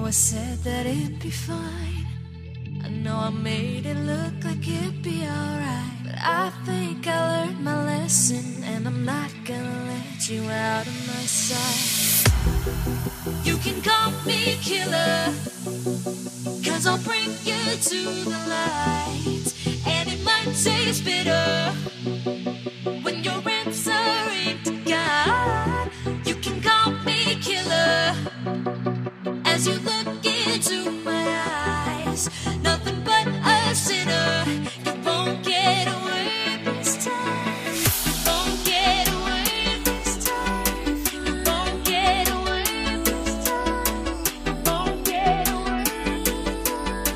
I said that it'd be fine. I know I made it look like it'd be alright, but I think I learned my lesson, and I'm not gonna let you out of my sight. You can call me killer, 'cause I'll bring you to the light. And it might taste bitter when you're answering to God. You can call me killer as you look into my eyes. Nothing but a sinner. You won't get away this time. You won't get away this time. You won't get away this time. You won't get away this time.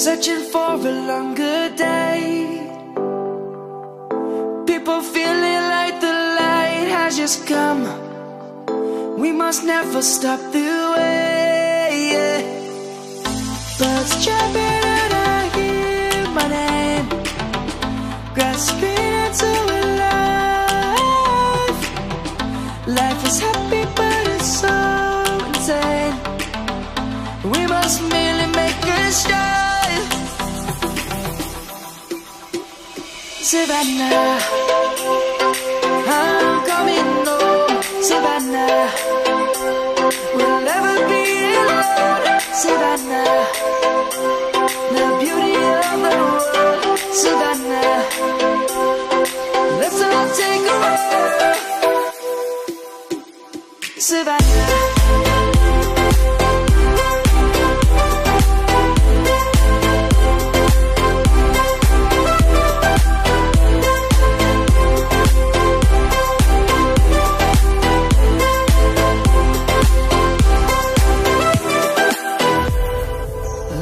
searching for a longer day. People feeling like the light has just come. We must never stop the way, yeah. Birds jumping and I hear my name, grasping into a life. Life is happy but it's so insane. We must merely make a start. Savannah, I'm coming home. Savannah, we'll never be alone. Savannah, the beauty of the world. Savannah, let's all take a ride. Savannah.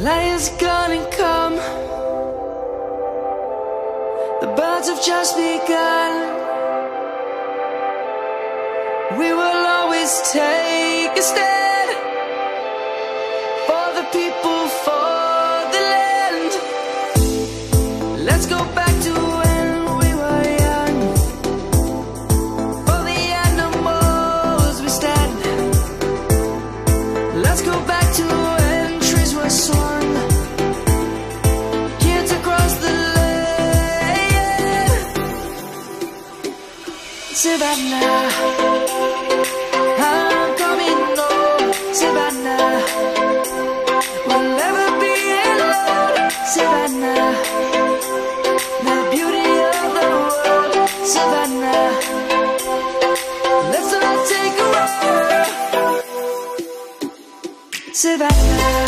Light is gonna come. The birds have just begun. We will always take a stand for the people, for the land. Let's go back to when we were young. For the animals we stand. Let's go back to when trees were swung. Savannah, I'm coming home. Savannah, we'll never be alone. Savannah, the beauty of the world. Savannah, let's all take a ride. Savannah.